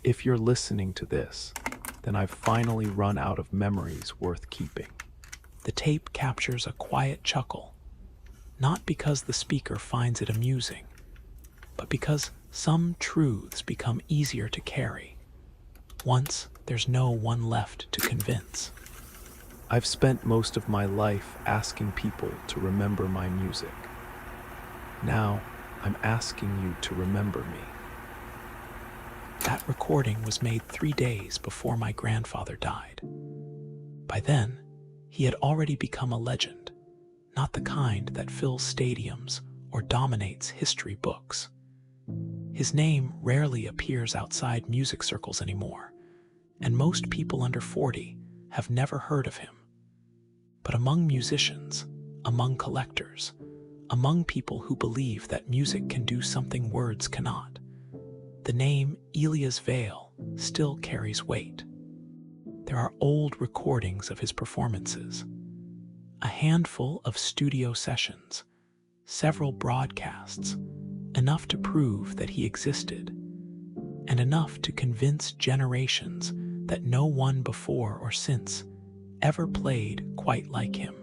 If you're listening to this, then I've finally run out of memories worth keeping. The tape captures a quiet chuckle, not because the speaker finds it amusing, but because some truths become easier to carry once there's no one left to convince. I've spent most of my life asking people to remember my music. Now, I'm asking you to remember me. That recording was made 3 days before my grandfather died. By then, he had already become a legend, not the kind that fills stadiums or dominates history books. His name rarely appears outside music circles anymore, and most people under 40 have never heard of him. But among musicians, among collectors, among people who believe that music can do something words cannot, the name Elias Vale still carries weight. There are old recordings of his performances, a handful of studio sessions, several broadcasts, enough to prove that he existed, and enough to convince generations that no one before or since ever played quite like him.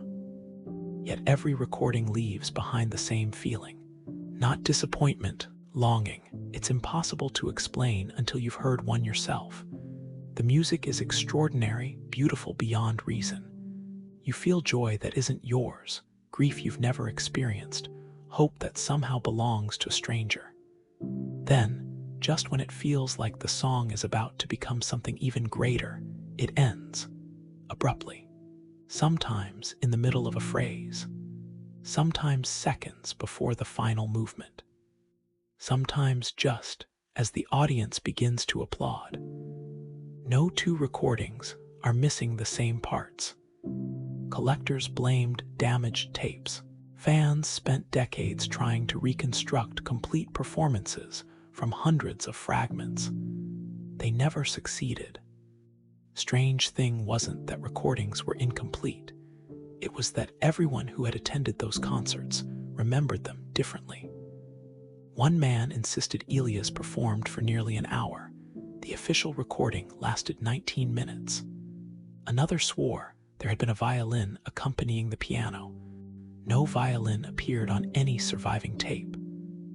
Yet every recording leaves behind the same feeling, not disappointment, longing. It's impossible to explain until you've heard one yourself. The music is extraordinary, beautiful beyond reason. You feel joy that isn't yours, grief you've never experienced, hope that somehow belongs to a stranger. Then, just when it feels like the song is about to become something even greater, it ends, abruptly. Sometimes in the middle of a phrase, sometimes seconds before the final movement, sometimes just as the audience begins to applaud. No two recordings are missing the same parts. Collectors blamed damaged tapes. Fans spent decades trying to reconstruct complete performances from hundreds of fragments. They never succeeded. Strange thing wasn't that recordings were incomplete. It was that everyone who had attended those concerts remembered them differently. One man insisted Elias performed for nearly an hour. The official recording lasted 19 minutes. Another swore there had been a violin accompanying the piano. No violin appeared on any surviving tape.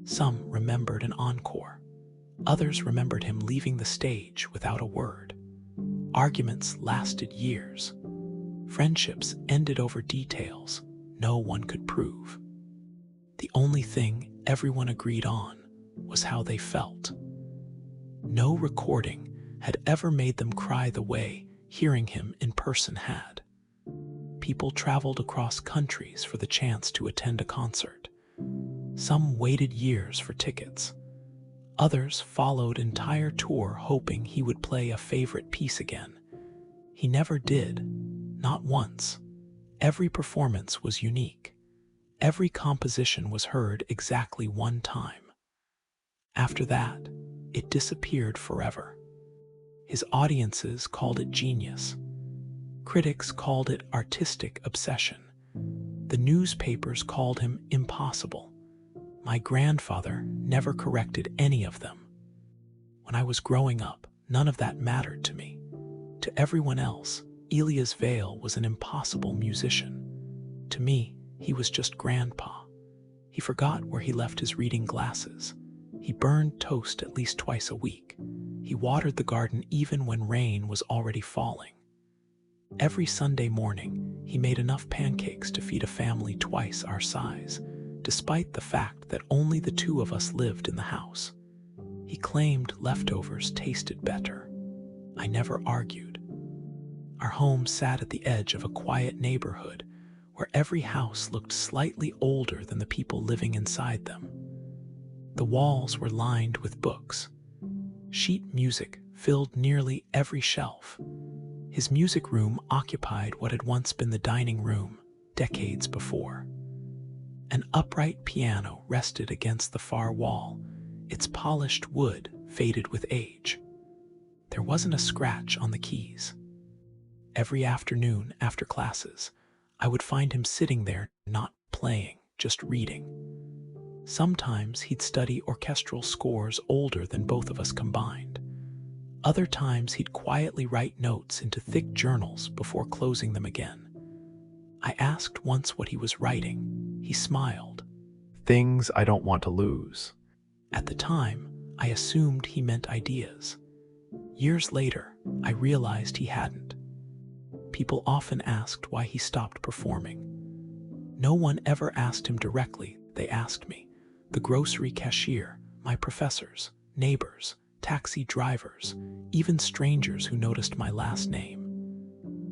Some remembered an encore. Others remembered him leaving the stage without a word. Arguments lasted years. Friendships ended over details no one could prove. The only thing everyone agreed on was how they felt. No recording had ever made them cry the way hearing him in person had. People traveled across countries for the chance to attend a concert. Some waited years for tickets. Others followed entire tour hoping he would play a favorite piece again. He never did, not once. Every performance was unique. Every composition was heard exactly one time. After that, it disappeared forever. His audiences called it genius. Critics called it artistic obsession. The newspapers called him impossible. My grandfather never corrected any of them. When I was growing up, none of that mattered to me. To everyone else, Elias Vale was an impossible musician. To me, he was just grandpa. He forgot where he left his reading glasses. He burned toast at least twice a week. He watered the garden even when rain was already falling. Every Sunday morning, he made enough pancakes to feed a family twice our size, despite the fact that only the two of us lived in the house. He claimed leftovers tasted better. I never argued. Our home sat at the edge of a quiet neighborhood where every house looked slightly older than the people living inside them. The walls were lined with books. Sheet music filled nearly every shelf. His music room occupied what had once been the dining room decades before. An upright piano rested against the far wall, its polished wood faded with age. There wasn't a scratch on the keys. Every afternoon after classes, I would find him sitting there, not playing, just reading. Sometimes he'd study orchestral scores older than both of us combined. Other times he'd quietly write notes into thick journals before closing them again. I asked once what he was writing. He smiled. Things I don't want to lose. At the time, I assumed he meant ideas. Years later, I realized he hadn't. People often asked why he stopped performing. No one ever asked him directly. They asked me, the grocery cashier, my professors, neighbors, taxi drivers, even strangers who noticed my last name.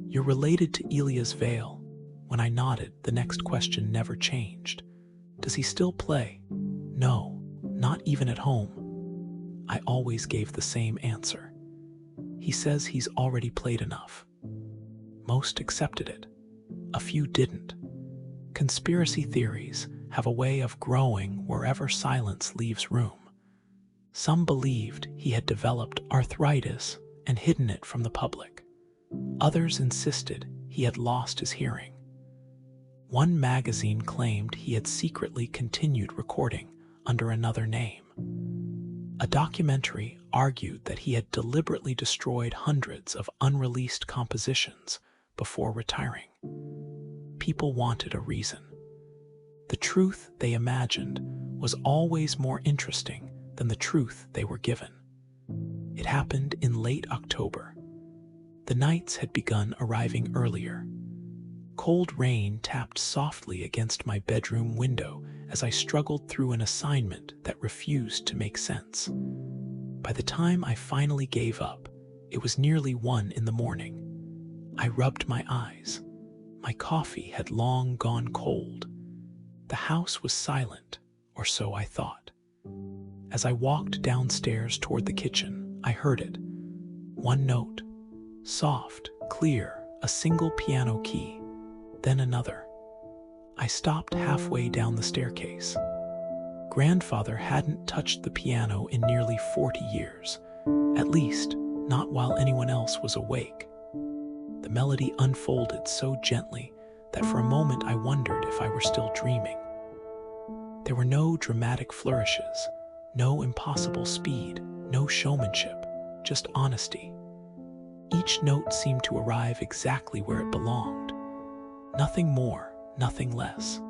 "You're related to Elias Vale." When I nodded, the next question never changed. "Does he still play?" "No, not even at home." I always gave the same answer. "He says he's already played enough." Most accepted it. A few didn't. Conspiracy theories have a way of growing wherever silence leaves room. Some believed he had developed arthritis and hidden it from the public. Others insisted he had lost his hearing. One magazine claimed he had secretly continued recording under another name. A documentary argued that he had deliberately destroyed hundreds of unreleased compositions before retiring. People wanted a reason. The truth they imagined was always more interesting than the truth they were given. It happened in late October. The nights had begun arriving earlier. Cold rain tapped softly against my bedroom window as I struggled through an assignment that refused to make sense. By the time I finally gave up, it was nearly 1 in the morning. I rubbed my eyes. My coffee had long gone cold. The house was silent, or so I thought. As I walked downstairs toward the kitchen, I heard it. One note. Soft, clear, a single piano key. Then another. I stopped halfway down the staircase. Grandfather hadn't touched the piano in nearly 40 years, at least not while anyone else was awake. The melody unfolded so gently that for a moment I wondered if I were still dreaming. There were no dramatic flourishes, no impossible speed, no showmanship, just honesty. Each note seemed to arrive exactly where it belonged. Nothing more, nothing less.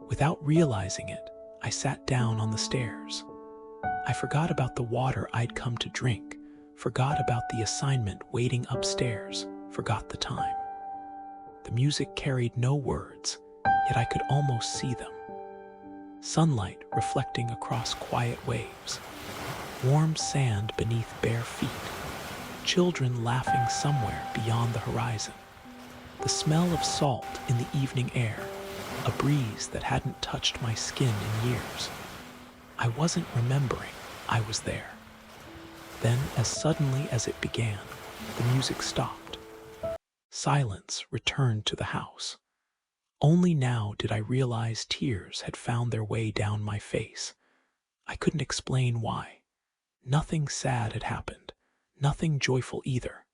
Without realizing it, I sat down on the stairs. I forgot about the water I'd come to drink, forgot about the assignment waiting upstairs, forgot the time. The music carried no words, yet I could almost see them. Sunlight reflecting across quiet waves, warm sand beneath bare feet, children laughing somewhere beyond the horizon, the smell of salt in the evening air, a breeze that hadn't touched my skin in years. I wasn't remembering, I was there. Then, as suddenly as it began, the music stopped. Silence returned to the house. Only now did I realize tears had found their way down my face. I couldn't explain why. Nothing sad had happened, nothing joyful either.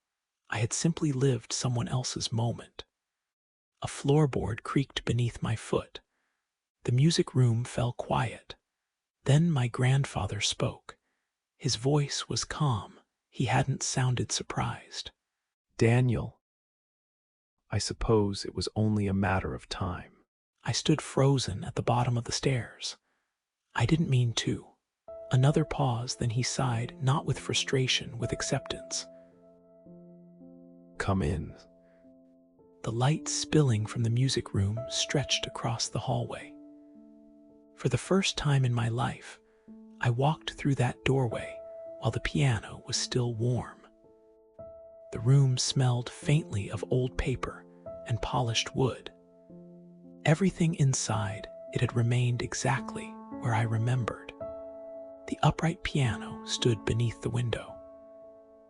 I had simply lived someone else's moment. A floorboard creaked beneath my foot. The music room fell quiet. Then my grandfather spoke. His voice was calm. He hadn't sounded surprised. "Daniel, I suppose it was only a matter of time." I stood frozen at the bottom of the stairs. I didn't mean to. Another pause, then he sighed, not with frustration, with acceptance. "Come in." The light spilling from the music room stretched across the hallway. For the first time in my life, I walked through that doorway while the piano was still warm. The room smelled faintly of old paper and polished wood. Everything inside, it had remained exactly where I remembered. The upright piano stood beneath the window.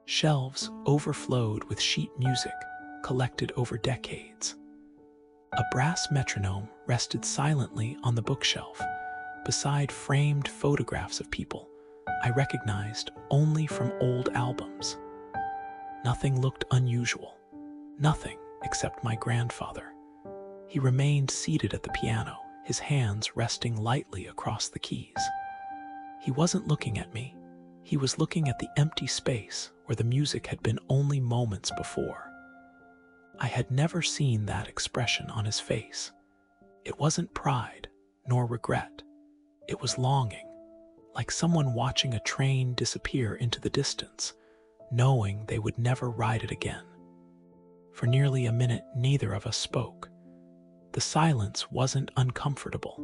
Shelves overflowed with sheet music collected over decades. A brass metronome rested silently on the bookshelf, beside framed photographs of people I recognized only from old albums. Nothing looked unusual, nothing except my grandfather. He remained seated at the piano, his hands resting lightly across the keys. He wasn't looking at me. He was looking at the empty space where the music had been only moments before. I had never seen that expression on his face. It wasn't pride, nor regret. It was longing, like someone watching a train disappear into the distance, knowing they would never ride it again. For nearly a minute, neither of us spoke. The silence wasn't uncomfortable.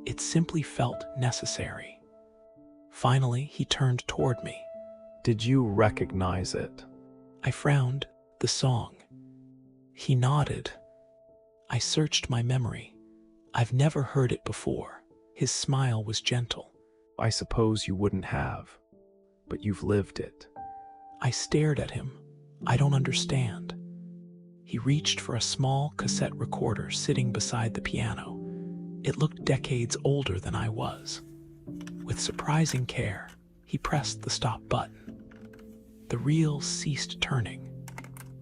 It simply felt necessary. Finally, he turned toward me. Did you recognize it? I frowned. The song. He nodded. I searched my memory. I've never heard it before. His smile was gentle. I suppose you wouldn't have, but you've lived it. I stared at him. I don't understand. He reached for a small cassette recorder sitting beside the piano. It looked decades older than I was. With surprising care, he pressed the stop button. The reel ceased turning.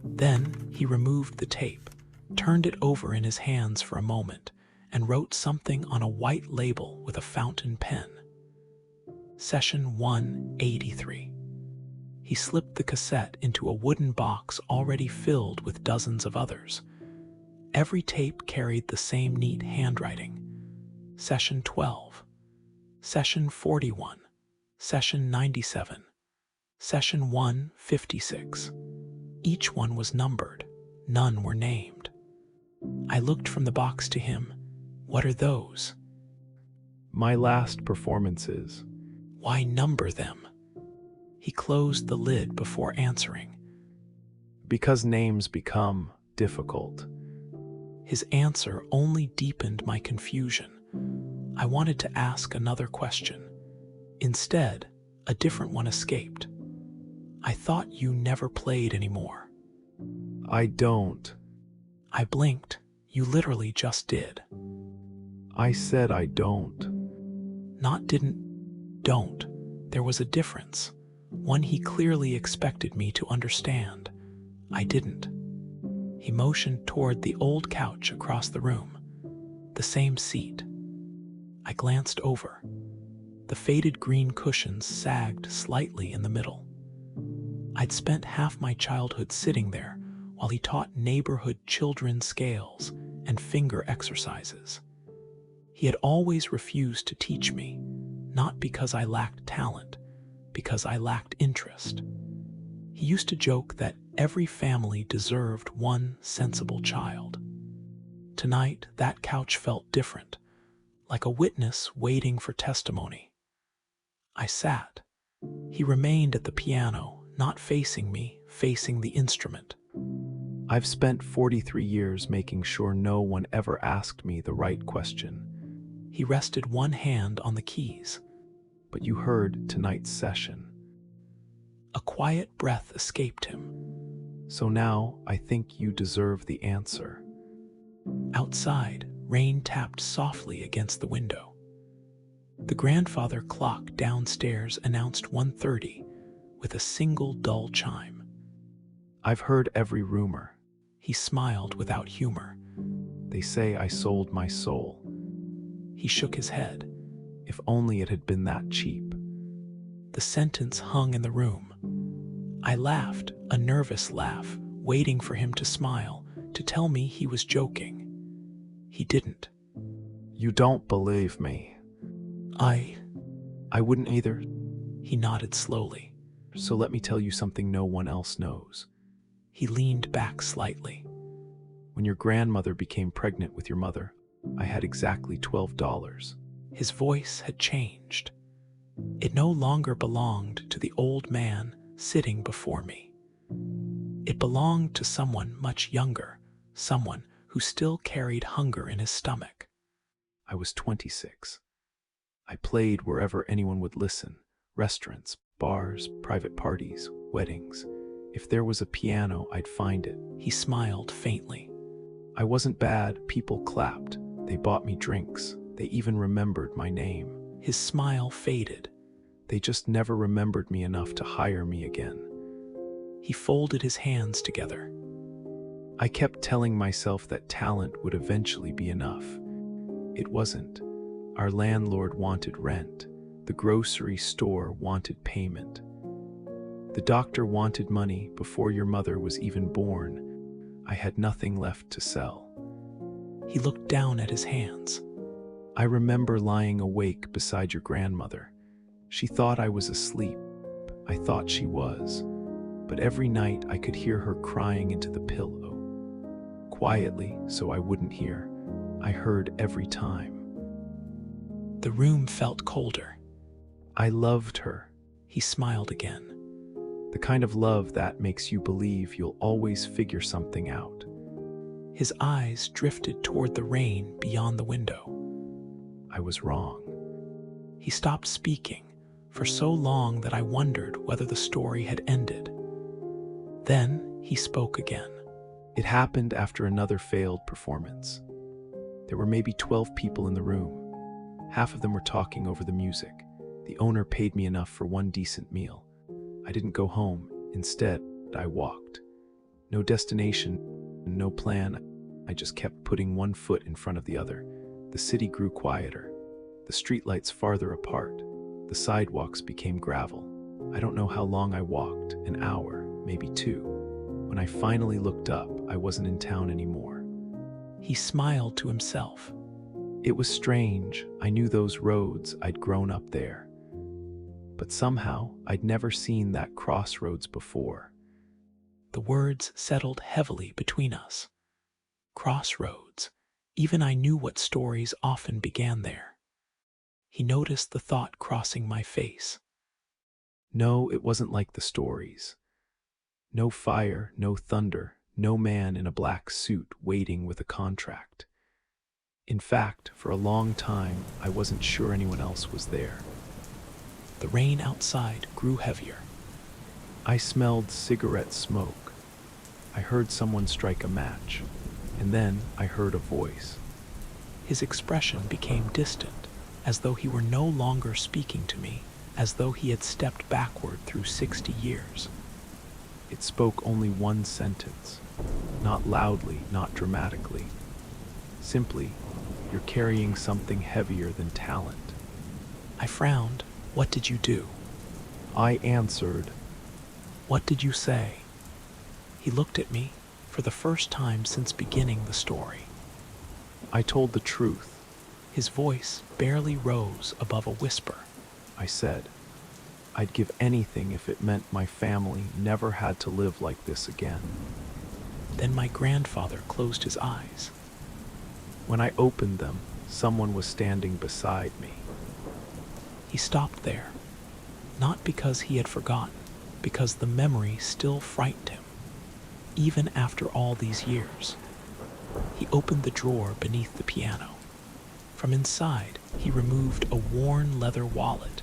Then he removed the tape, turned it over in his hands for a moment, and wrote something on a white label with a fountain pen. Session 183. He slipped the cassette into a wooden box already filled with dozens of others. Every tape carried the same neat handwriting. Session 12. Session 41. Session 97. Session 156. Each one was numbered. None were named. I looked from the box to him. What are those? My last performances. Why number them? He closed the lid before answering. Because names become difficult. His answer only deepened my confusion. I wanted to ask another question. Instead, a different one escaped. I thought you never played anymore. I don't. I blinked. You literally just did. I said I don't. Not didn't, don't. There was a difference. One he clearly expected me to understand. I didn't. He motioned toward the old couch across the room. The same seat. I glanced over. The faded green cushions sagged slightly in the middle. I'd spent half my childhood sitting there while he taught neighborhood children scales and finger exercises. He had always refused to teach me, not because I lacked talent, because I lacked interest. He used to joke that every family deserved one sensible child. Tonight, that couch felt different, like a witness waiting for testimony. I sat. He remained at the piano, not facing me, facing the instrument. I've spent 43 years making sure no one ever asked me the right question. He rested one hand on the keys. But you heard tonight's session. A quiet breath escaped him. So now I think you deserve the answer. Outside, rain tapped softly against the window. The grandfather clock downstairs announced 1:30 with a single dull chime. I've heard every rumor. He smiled without humor. They say I sold my soul. He shook his head. If only it had been that cheap. The sentence hung in the room. I laughed, a nervous laugh, waiting for him to smile, to tell me he was joking. He didn't. You don't believe me. I wouldn't either. He nodded slowly. So let me tell you something no one else knows. He leaned back slightly. When your grandmother became pregnant with your mother, I had exactly $12. His voice had changed. It no longer belonged to the old man sitting before me. It belonged to someone much younger, someone who still carried hunger in his stomach. I was 26. I played wherever anyone would listen, restaurants, bars, private parties, weddings. If there was a piano, I'd find it. He smiled faintly. I wasn't bad. People clapped. They bought me drinks. They even remembered my name. His smile faded. They just never remembered me enough to hire me again. He folded his hands together. I kept telling myself that talent would eventually be enough. It wasn't. Our landlord wanted rent. The grocery store wanted payment. The doctor wanted money before your mother was even born. I had nothing left to sell. He looked down at his hands. I remember lying awake beside your grandmother. She thought I was asleep. I thought she was. But every night I could hear her crying into the pillow. Quietly, so I wouldn't hear. I heard every time. The room felt colder. I loved her. He smiled again. The kind of love that makes you believe you'll always figure something out. His eyes drifted toward the rain beyond the window. I was wrong. He stopped speaking for so long that I wondered whether the story had ended. Then he spoke again. It happened after another failed performance. There were maybe 12 people in the room. Half of them were talking over the music. The owner paid me enough for one decent meal. I didn't go home. Instead, I walked. No destination, no plan. I just kept putting one foot in front of the other. The city grew quieter. The streetlights farther apart. The sidewalks became gravel. I don't know how long I walked, an hour, maybe 2. When I finally looked up, I wasn't in town anymore. He smiled to himself. It was strange. I knew those roads. I'd grown up there. But somehow, I'd never seen that crossroads before. The words settled heavily between us. Crossroads. Even I knew what stories often began there. He noticed the thought crossing my face. No, it wasn't like the stories. No fire, no thunder, no man in a black suit waiting with a contract. In fact, for a long time, I wasn't sure anyone else was there. The rain outside grew heavier. I smelled cigarette smoke. I heard someone strike a match, and then I heard a voice. His expression became distant, as though he were no longer speaking to me, as though he had stepped backward through 60 years. It spoke only one sentence, not loudly, not dramatically. Simply, you're carrying something heavier than talent. I frowned. What did you do? I answered. What did you say? He looked at me for the first time since beginning the story. I told the truth. His voice barely rose above a whisper. I said, I'd give anything if it meant my family never had to live like this again. Then my grandfather closed his eyes. When I opened them, someone was standing beside me. He stopped there, not because he had forgotten, because the memory still frightened him, even after all these years. He opened the drawer beneath the piano. From inside, he removed a worn leather wallet.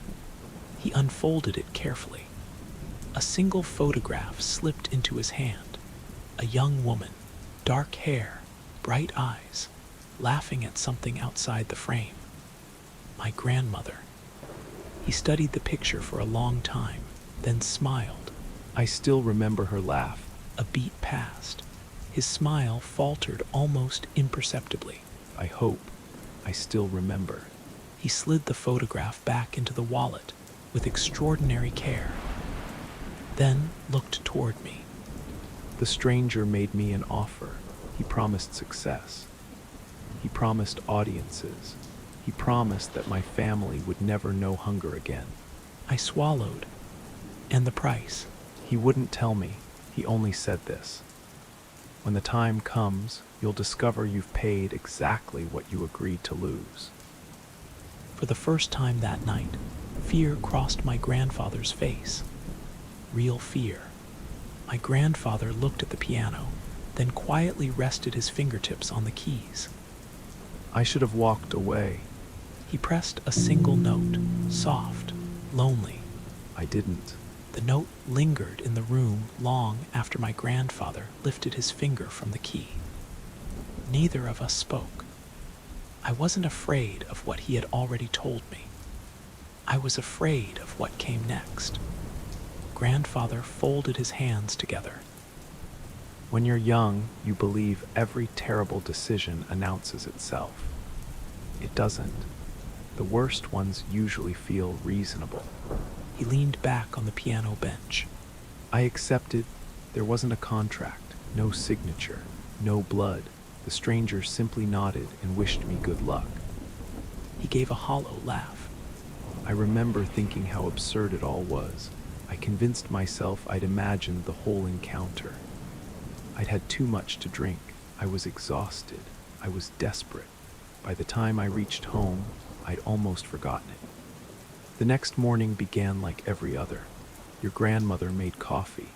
He unfolded it carefully. A single photograph slipped into his hand. A young woman, dark hair, bright eyes, laughing at something outside the frame. My grandmother. He studied the picture for a long time, then smiled. I still remember her laugh. A beat passed. His smile faltered almost imperceptibly. I hope I still remember. He slid the photograph back into the wallet with extraordinary care, then looked toward me. The stranger made me an offer. He promised success. He promised audiences. He promised that my family would never know hunger again. I swallowed. And the price? He wouldn't tell me. He only said this. When the time comes, you'll discover you've paid exactly what you agreed to lose. For the first time that night, fear crossed my grandfather's face. Real fear. My grandfather looked at the piano, then quietly rested his fingertips on the keys. I should have walked away. He pressed a single note, soft, lonely. I didn't. The note lingered in the room long after my grandfather lifted his finger from the key. Neither of us spoke. I wasn't afraid of what he had already told me. I was afraid of what came next. Grandfather folded his hands together. When you're young, you believe every terrible decision announces itself. It doesn't. The worst ones usually feel reasonable. He leaned back on the piano bench. I accepted. There wasn't a contract, no signature, no blood. The stranger simply nodded and wished me good luck. He gave a hollow laugh. I remember thinking how absurd it all was. I convinced myself I'd imagined the whole encounter. I'd had too much to drink. I was exhausted. I was desperate. By the time I reached home, I'd almost forgotten it. The next morning began like every other. Your grandmother made coffee.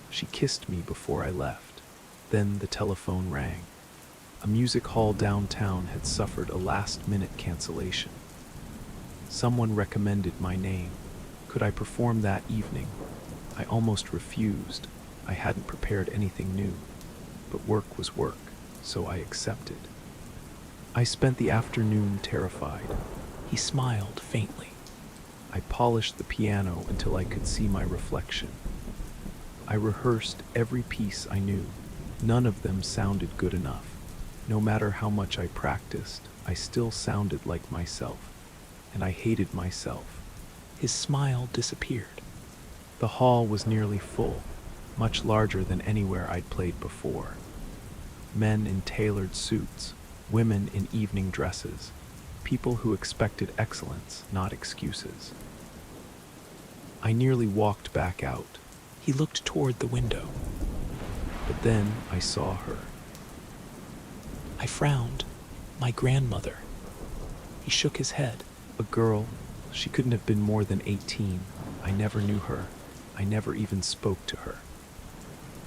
She kissed me before I left. Then the telephone rang. A music hall downtown had suffered a last-minute cancellation. Someone recommended my name. Could I perform that evening? I almost refused. I hadn't prepared anything new. But work was work, so I accepted. I spent the afternoon terrified. He smiled faintly. I polished the piano until I could see my reflection. I rehearsed every piece I knew. None of them sounded good enough. No matter how much I practiced, I still sounded like myself, and I hated myself. His smile disappeared. The hall was nearly full, much larger than anywhere I'd played before. Men in tailored suits, women in evening dresses, people who expected excellence, not excuses. I nearly walked back out. He looked toward the window. But then I saw her. I frowned. My grandmother. He shook his head. A girl. She couldn't have been more than 18. I never knew her. I never even spoke to her.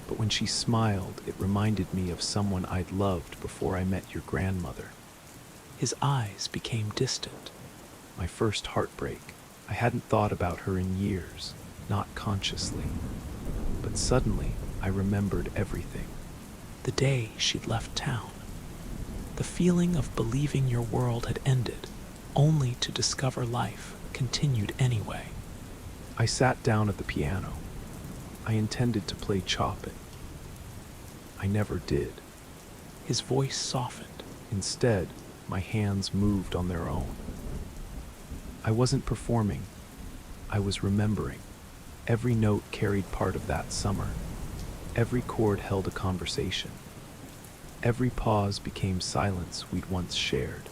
But when she smiled, it reminded me of someone I'd loved before I met your grandmother. His eyes became distant. My first heartbreak. I hadn't thought about her in years, not consciously. But suddenly, I remembered everything. The day she'd left town. The feeling of believing your world had ended, only to discover life continued anyway. I sat down at the piano. I intended to play Chopin. I never did. His voice softened. Instead, my hands moved on their own. I wasn't performing. I was remembering. Every note carried part of that summer. Every chord held a conversation. Every pause became silence we'd once shared.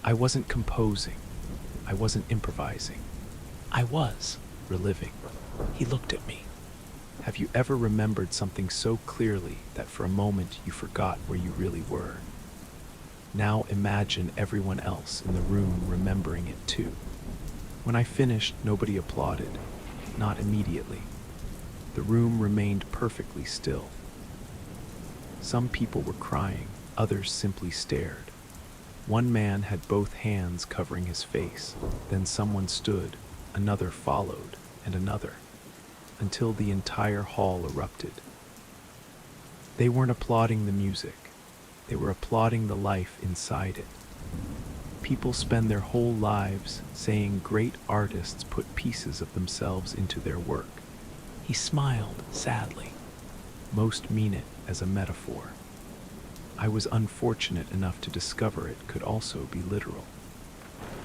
I wasn't composing. I wasn't improvising. I was reliving. He looked at me. Have you ever remembered something so clearly that for a moment you forgot where you really were? Now imagine everyone else in the room remembering it too. When I finished, nobody applauded. Not immediately. The room remained perfectly still. Some people were crying, others simply stared. One man had both hands covering his face. Then someone stood, another followed, and another, until the entire hall erupted. They weren't applauding the music. They were applauding the life inside it. People spend their whole lives saying great artists put pieces of themselves into their work. He smiled sadly. Most mean it as a metaphor. I was unfortunate enough to discover it could also be literal.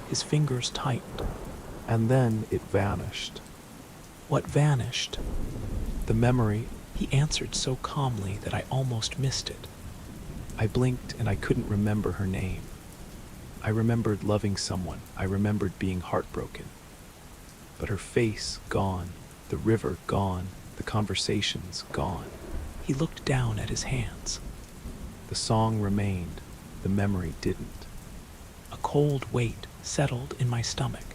His fingers tightened. And then it vanished. What vanished? The memory. He answered so calmly that I almost missed it. I blinked and I couldn't remember her name. I remembered loving someone. I remembered being heartbroken. But her face gone, the river gone, the conversations gone. He looked down at his hands. The song remained, the memory didn't. A cold weight settled in my stomach.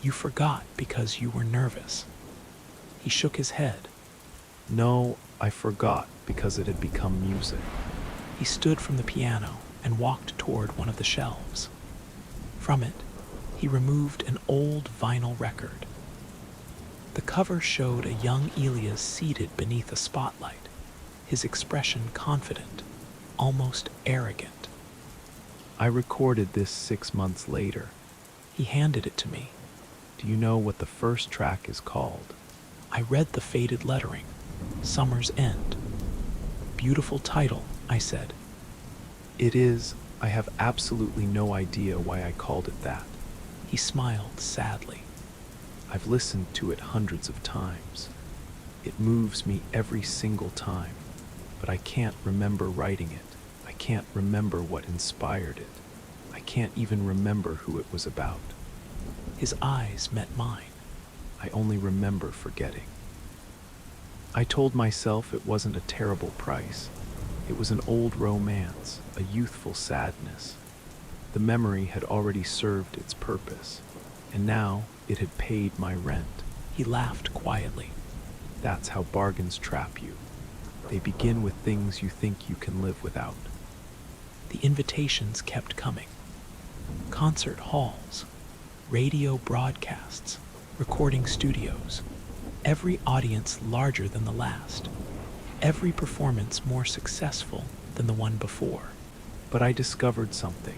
You forgot because you were nervous. He shook his head. No, I forgot because it had become music. He stood from the piano and walked toward one of the shelves. From it, he removed an old vinyl record. The cover showed a young Elias seated beneath a spotlight, his expression confident, almost arrogant. I recorded this 6 months later. He handed it to me. Do you know what the first track is called? I read the faded lettering, Summer's End. Beautiful title, I said. It is, I have absolutely no idea why I called it that. He smiled sadly. I've listened to it hundreds of times. It moves me every single time, but I can't remember writing it. I can't remember what inspired it. I can't even remember who it was about. His eyes met mine. I only remember forgetting. I told myself it wasn't a terrible price. It was an old romance, a youthful sadness. The memory had already served its purpose, and now it had paid my rent. He laughed quietly. That's how bargains trap you. They begin with things you think you can live without. The invitations kept coming. Concert halls, radio broadcasts, recording studios. Every audience larger than the last. Every performance more successful than the one before. But I discovered something.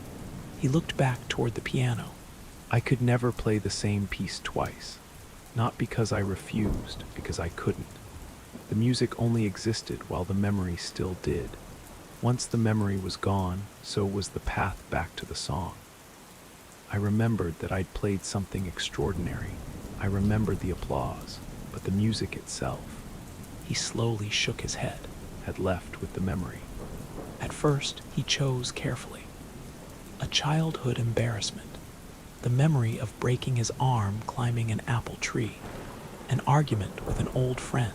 He looked back toward the piano. I could never play the same piece twice. Not because I refused, because I couldn't. The music only existed while the memory still did. Once the memory was gone, so was the path back to the song. I remembered that I'd played something extraordinary. I remembered the applause, but the music itself, he slowly shook his head, had left with the memory. At first, he chose carefully. A childhood embarrassment, the memory of breaking his arm climbing an apple tree, an argument with an old friend,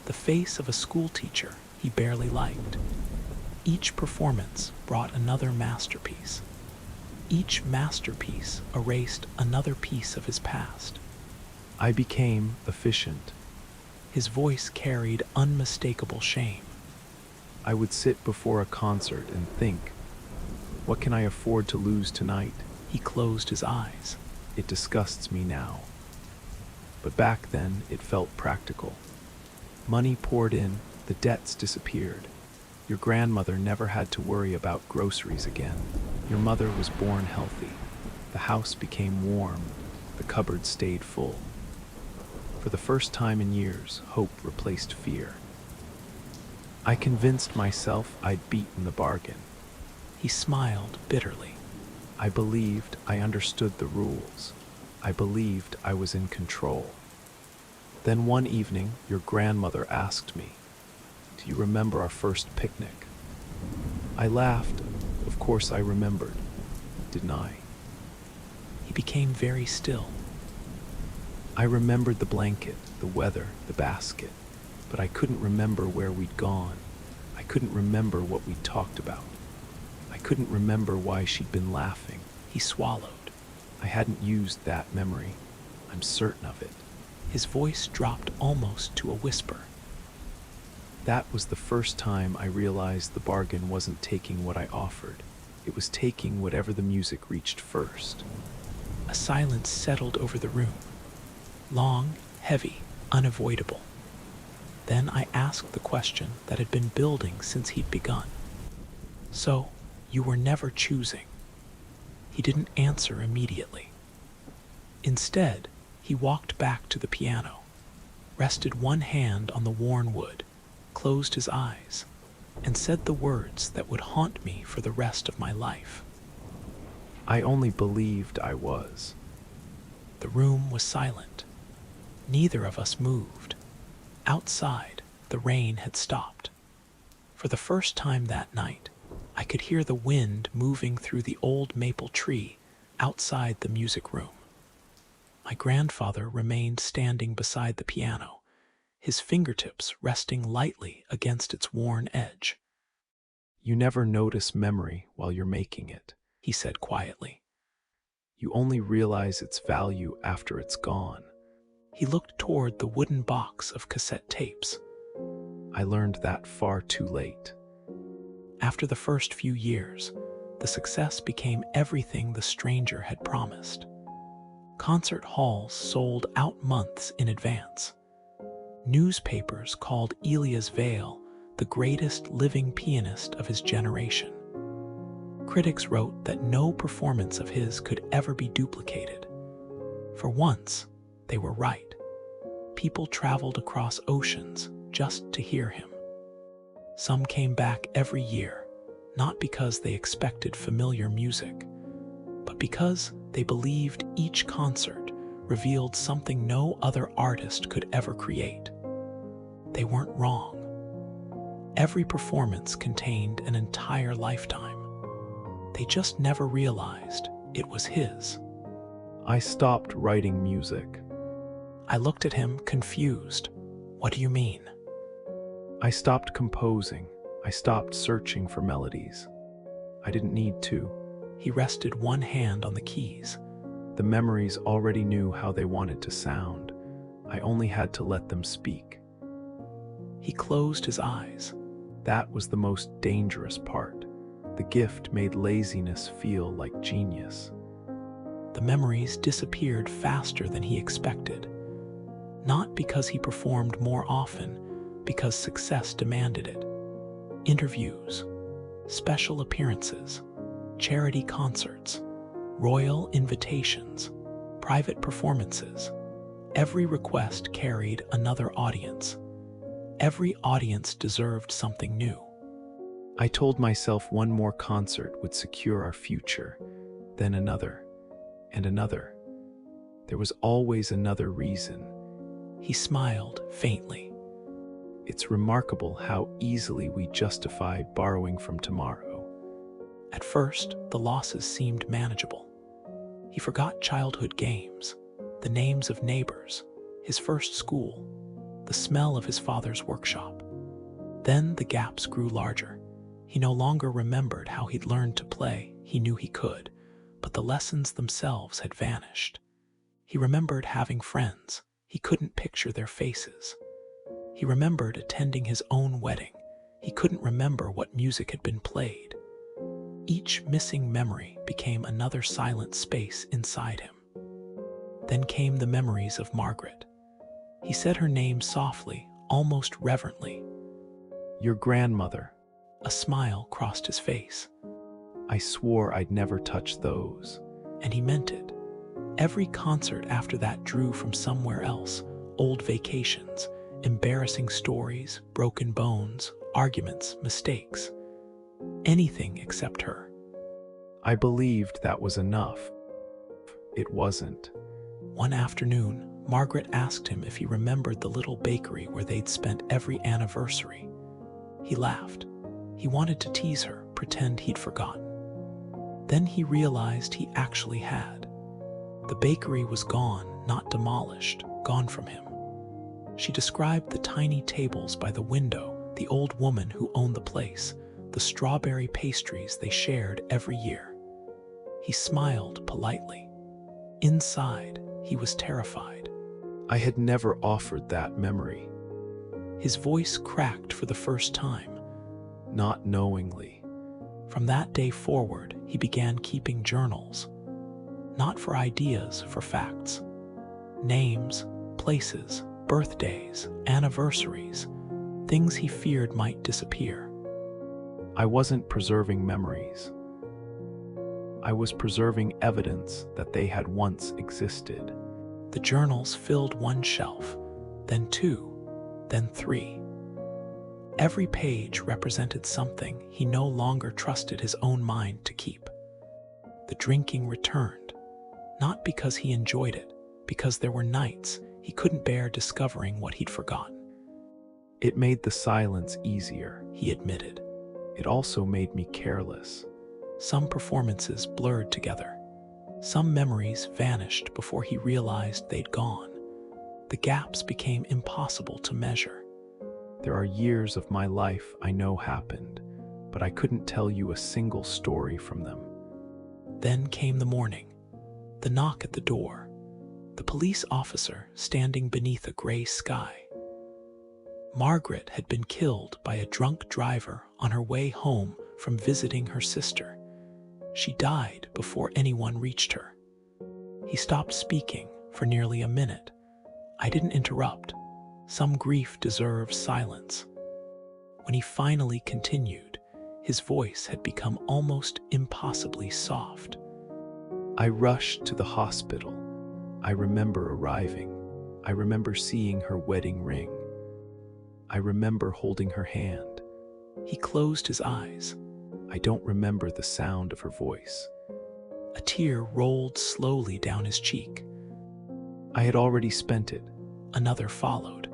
the face of a school teacher he barely liked. Each performance brought another masterpiece. Each masterpiece erased another piece of his past. I became efficient. His voice carried unmistakable shame. I would sit before a concert and think, what can I afford to lose tonight? He closed his eyes. It disgusts me now. But back then, it felt practical. Money poured in, the debts disappeared. Your grandmother never had to worry about groceries again. Your mother was born healthy. The house became warm. The cupboard stayed full. For the first time in years, hope replaced fear. I convinced myself I'd beaten the bargain. He smiled bitterly. I believed I understood the rules. I believed I was in control. Then one evening, your grandmother asked me, "Do you remember our first picnic?" I laughed. Of course I remembered. Didn't I? He became very still. I remembered the blanket, the weather, the basket, but I couldn't remember where we'd gone. I couldn't remember what we'd talked about. I couldn't remember why she'd been laughing. He swallowed. I hadn't used that memory. I'm certain of it. His voice dropped almost to a whisper. That was the first time I realized the bargain wasn't taking what I offered. It was taking whatever the music reached first. A silence settled over the room. Long, heavy, unavoidable. Then I asked the question that had been building since he'd begun. So, you were never choosing. He didn't answer immediately. Instead, he walked back to the piano, rested one hand on the worn wood, closed his eyes, and said the words that would haunt me for the rest of my life. I only believed I was. The room was silent. Neither of us moved. Outside, the rain had stopped. For the first time that night, I could hear the wind moving through the old maple tree outside the music room. My grandfather remained standing beside the piano, his fingertips resting lightly against its worn edge. You never notice memory while you're making it, he said quietly. You only realize its value after it's gone. He looked toward the wooden box of cassette tapes. I learned that far too late. After the first few years, the success became everything the stranger had promised. Concert halls sold out months in advance. Newspapers called Elias Vale the greatest living pianist of his generation. Critics wrote that no performance of his could ever be duplicated. For once, they were right. People traveled across oceans just to hear him. Some came back every year, not because they expected familiar music, but because they believed each concert revealed something no other artist could ever create. They weren't wrong. Every performance contained an entire lifetime. They just never realized it was his. I stopped writing music. I looked at him, confused. What do you mean? I stopped composing. I stopped searching for melodies. I didn't need to. He rested one hand on the keys. The memories already knew how they wanted to sound. I only had to let them speak. He closed his eyes. That was the most dangerous part. The gift made laziness feel like genius. The memories disappeared faster than he expected. Not because he performed more often, because success demanded it. Interviews, special appearances, charity concerts, royal invitations, private performances. Every request carried another audience. Every audience deserved something new. I told myself one more concert would secure our future, then another, and another. There was always another reason. He smiled faintly. It's remarkable how easily we justify borrowing from tomorrow. At first, the losses seemed manageable. He forgot childhood games, the names of neighbors, his first school, the smell of his father's workshop. Then the gaps grew larger. He no longer remembered how he'd learned to play. He knew he could, but the lessons themselves had vanished. He remembered having friends. He couldn't picture their faces. He remembered attending his own wedding. He couldn't remember what music had been played. Each missing memory became another silent space inside him. Then came the memories of Margaret. He said her name softly, almost reverently. Your grandmother. A smile crossed his face. I swore I'd never touch those. And he meant it. Every concert after that drew from somewhere else, old vacations, embarrassing stories, broken bones, arguments, mistakes. Anything except her. I believed that was enough. It wasn't. One afternoon, Margaret asked him if he remembered the little bakery where they'd spent every anniversary. He laughed. He wanted to tease her, pretend he'd forgotten. Then he realized he actually had. The bakery was gone, not demolished, gone from him. She described the tiny tables by the window, the old woman who owned the place, the strawberry pastries they shared every year. He smiled politely. Inside, he was terrified. I had never offered that memory. His voice cracked for the first time. Not knowingly. From that day forward, he began keeping journals. Not for ideas, for facts. Names, places, birthdays, anniversaries, things he feared might disappear. I wasn't preserving memories. I was preserving evidence that they had once existed. The journals filled one shelf, then two, then three. Every page represented something he no longer trusted his own mind to keep. The drinking returned, not because he enjoyed it, because there were nights he couldn't bear discovering what he'd forgotten. It made the silence easier, he admitted. It also made me careless. Some performances blurred together. Some memories vanished before he realized they'd gone. The gaps became impossible to measure. There are years of my life I know happened, but I couldn't tell you a single story from them. Then came the morning, the knock at the door, the police officer standing beneath a gray sky. Margaret had been killed by a drunk driver on her way home from visiting her sister. She died before anyone reached her. He stopped speaking for nearly a minute. I didn't interrupt. Some grief deserves silence. When he finally continued, his voice had become almost impossibly soft. I rushed to the hospital. I remember arriving. I remember seeing her wedding ring. I remember holding her hand. He closed his eyes. I don't remember the sound of her voice. A tear rolled slowly down his cheek. I had already spent it. Another followed.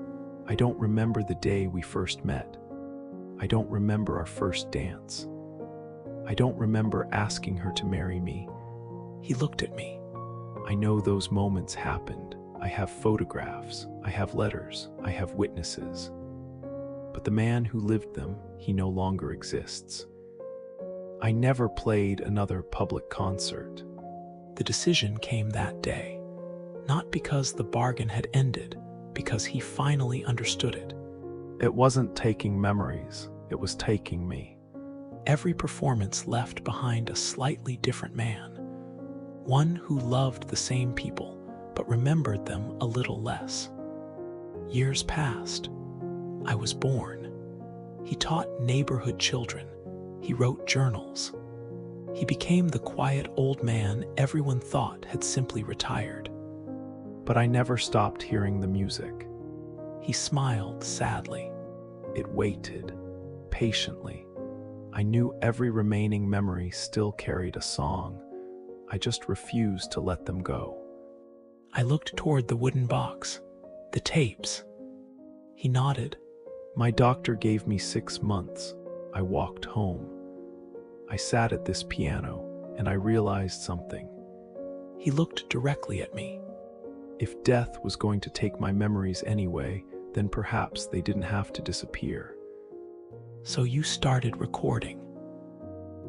I don't remember the day we first met. I don't remember our first dance. I don't remember asking her to marry me. He looked at me. I know those moments happened. I have photographs. I have letters. I have witnesses. But the man who lived them, he no longer exists. I never played another public concert. The decision came that day, not because the bargain had ended, because he finally understood it. It wasn't taking memories, it was taking me. Every performance left behind a slightly different man, one who loved the same people but remembered them a little less. Years passed. I was born. He taught neighborhood children. He wrote journals. He became the quiet old man everyone thought had simply retired. But I never stopped hearing the music. He smiled sadly. It waited, patiently. I knew every remaining memory still carried a song. I just refused to let them go. I looked toward the wooden box, the tapes. He nodded. My doctor gave me 6 months. I walked home. I sat at this piano, and I realized something. He looked directly at me. If death was going to take my memories anyway, then perhaps they didn't have to disappear. So you started recording?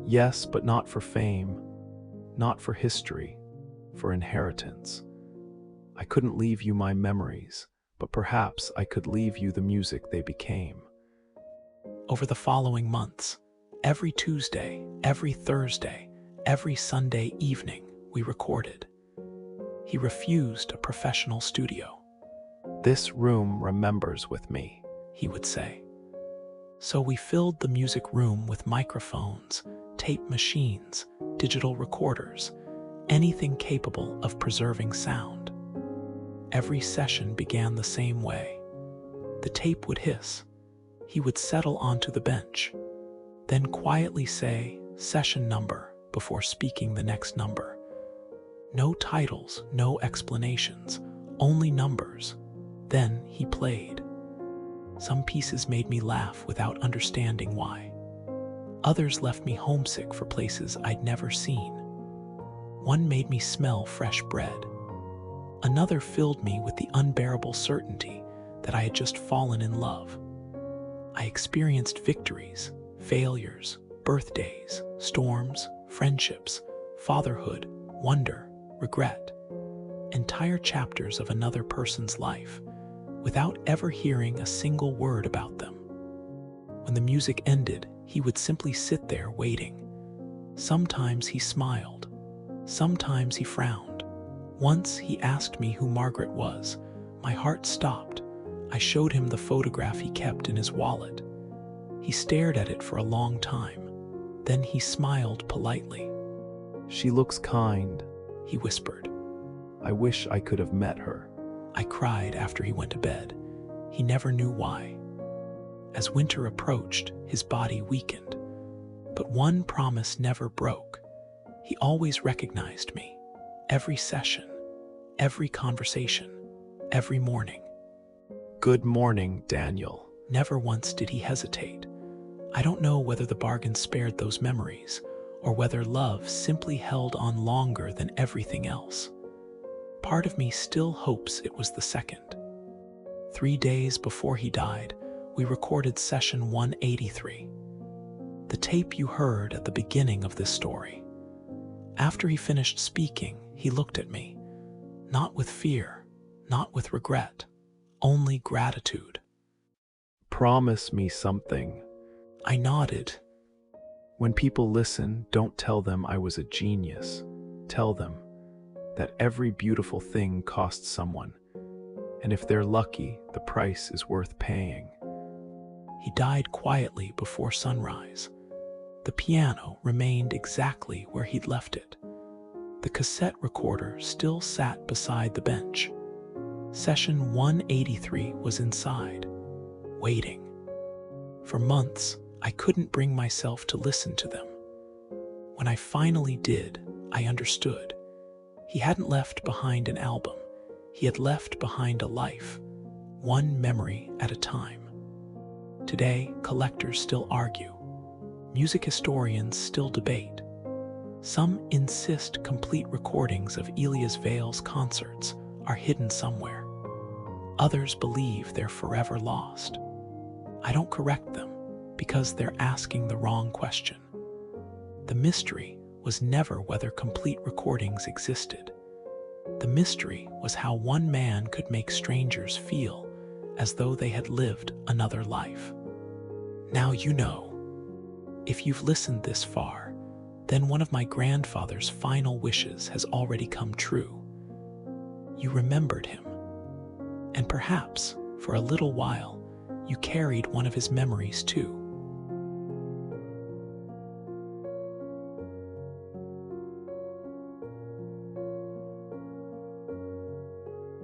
Yes, but not for fame, not for history, for inheritance. I couldn't leave you my memories, but perhaps I could leave you the music they became. Over the following months, every Tuesday, every Thursday, every Sunday evening, we recorded. He refused a professional studio. This room remembers with me, he would say. So we filled the music room with microphones, tape machines, digital recorders, anything capable of preserving sound. Every session began the same way. The tape would hiss. He would settle onto the bench, then quietly say, "Session number," before speaking the next number. No titles, no explanations, only numbers. Then he played. Some pieces made me laugh without understanding why. Others left me homesick for places I'd never seen. One made me smell fresh bread. Another filled me with the unbearable certainty that I had just fallen in love. I experienced victories, failures, birthdays, storms, friendships, fatherhood, wonder, regret, entire chapters of another person's life, without ever hearing a single word about them. When the music ended, he would simply sit there waiting. Sometimes he smiled. Sometimes he frowned. Once he asked me who Margaret was. My heart stopped. I showed him the photograph he kept in his wallet. He stared at it for a long time. Then he smiled politely. "She looks kind," he whispered. "I wish I could have met her." I cried after he went to bed. He never knew why. As winter approached, his body weakened. But one promise never broke. He always recognized me. Every session, every conversation, every morning. "Good morning, Daniel." Never once did he hesitate. I don't know whether the bargain spared those memories, or whether love simply held on longer than everything else. Part of me still hopes it was the second. 3 days before he died, we recorded session 183, the tape you heard at the beginning of this story. After he finished speaking, he looked at me, not with fear, not with regret, only gratitude. "Promise me something." I nodded. "When people listen, don't tell them I was a genius. Tell them that every beautiful thing costs someone, and if they're lucky, the price is worth paying." He died quietly before sunrise. The piano remained exactly where he'd left it. The cassette recorder still sat beside the bench. Session 183 was inside, waiting. For months, I couldn't bring myself to listen to them. When I finally did, I understood. He hadn't left behind an album. He had left behind a life, one memory at a time. Today, collectors still argue. Music historians still debate. Some insist complete recordings of Elias Vale's concerts are hidden somewhere. Others believe they're forever lost. I don't correct them because they're asking the wrong question. The mystery was never whether complete recordings existed. The mystery was how one man could make strangers feel as though they had lived another life. Now you know. If you've listened this far, then one of my grandfather's final wishes has already come true. You remembered him, and perhaps, for a little while, you carried one of his memories too.